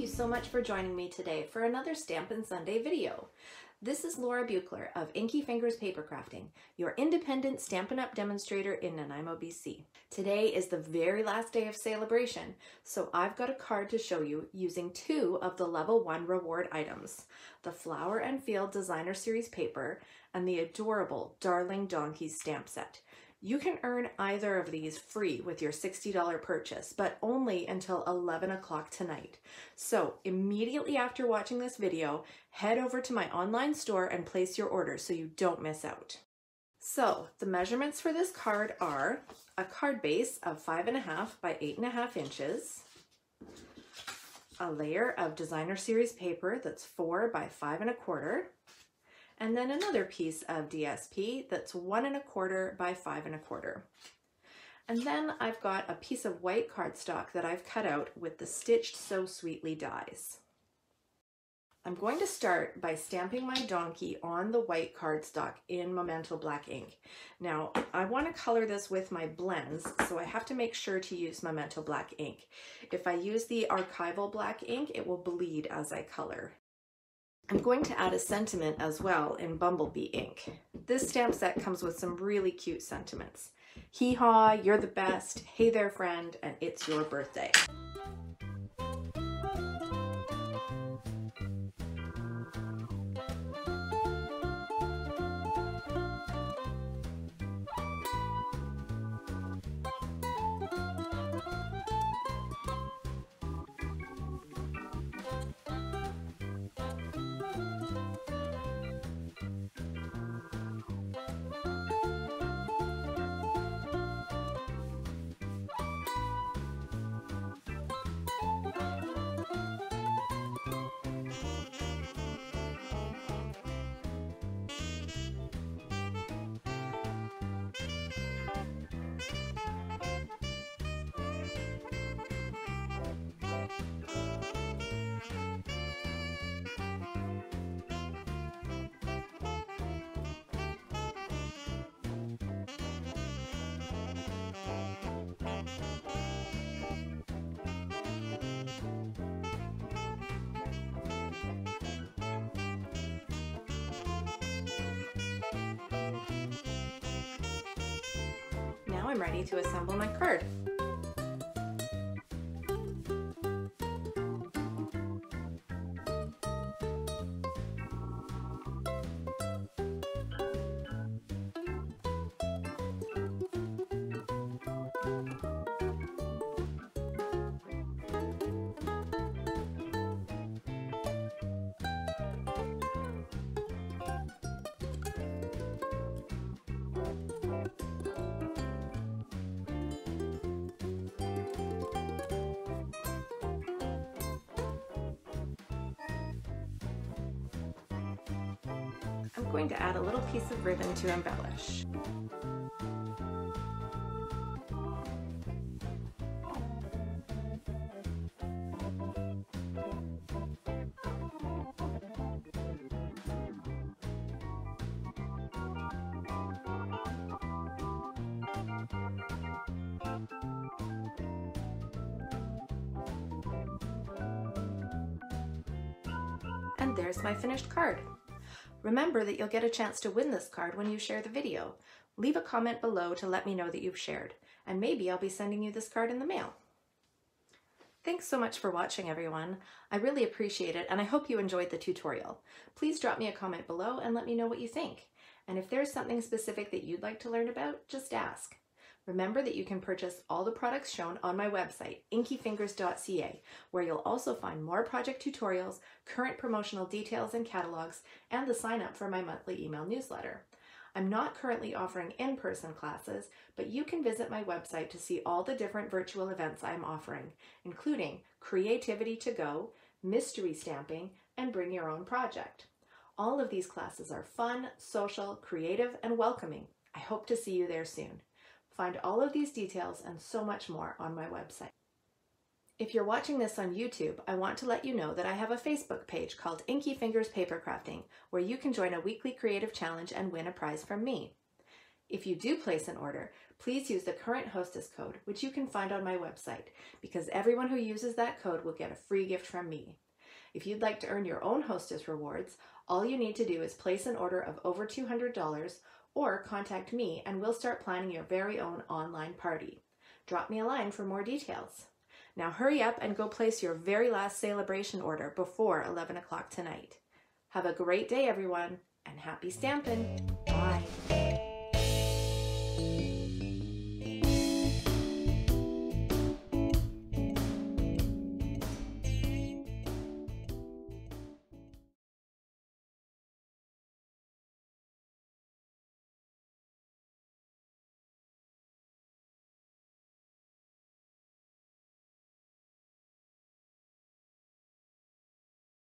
you so much for joining me today for another Stampin' Sunday video. This is Laura Buechler of Inkyfingers Papercrafting, your independent Stampin' Up demonstrator in Nanaimo, BC. Today is the very last day of Sale-a-Bration, so I've got a card to show you using two of the Level 1 reward items, the Flower and Field Designer Series paper and the adorable Darling Donkeys stamp set. You can earn either of these free with your $60 purchase, but only until 11 o'clock tonight. So immediately after watching this video, head over to my online store and place your order so you don't miss out. So the measurements for this card are a card base of 5.5 by 8.5 inches, a layer of Designer Series paper that's 4 by 5.25, and then another piece of DSP that's 1.25 by 5.25. And then I've got a piece of white cardstock that I've cut out with the Stitched So Sweetly dies. I'm going to start by stamping my donkey on the white cardstock in Memento Black ink. Now, I want to color this with my blends, so I have to make sure to use Memento Black ink. If I use the archival black ink, it will bleed as I color. I'm going to add a sentiment as well in Bumblebee ink. This stamp set comes with some really cute sentiments. Hee-haw, you're the best, hey there friend, and it's your birthday. Now I'm ready to assemble my card. I'm going to add a little piece of ribbon to embellish. And there's my finished card. Remember that you'll get a chance to win this card when you share the video. Leave a comment below to let me know that you've shared, and maybe I'll be sending you this card in the mail. Thanks so much for watching, everyone. I really appreciate it, and I hope you enjoyed the tutorial. Please drop me a comment below and let me know what you think. And if there's something specific that you'd like to learn about, just ask. Remember that you can purchase all the products shown on my website, inkyfingers.ca, where you'll also find more project tutorials, current promotional details and catalogs, and the sign up for my monthly email newsletter. I'm not currently offering in-person classes, but you can visit my website to see all the different virtual events I'm offering, including Creativity to Go, Mystery Stamping, and Bring Your Own Project. All of these classes are fun, social, creative, and welcoming. I hope to see you there soon. Find all of these details and so much more on my website. If you're watching this on YouTube, I want to let you know that I have a Facebook page called Inkyfingers Papercrafting, where you can join a weekly creative challenge and win a prize from me. If you do place an order, please use the current Hostess code, which you can find on my website, because everyone who uses that code will get a free gift from me. If you'd like to earn your own Hostess rewards, all you need to do is place an order of over $200 or contact me and we'll start planning your very own online party. Drop me a line for more details. Now hurry up and go place your very last Sale-a-Bration order before 11 o'clock tonight. Have a great day, everyone, and happy stampin'! Bye!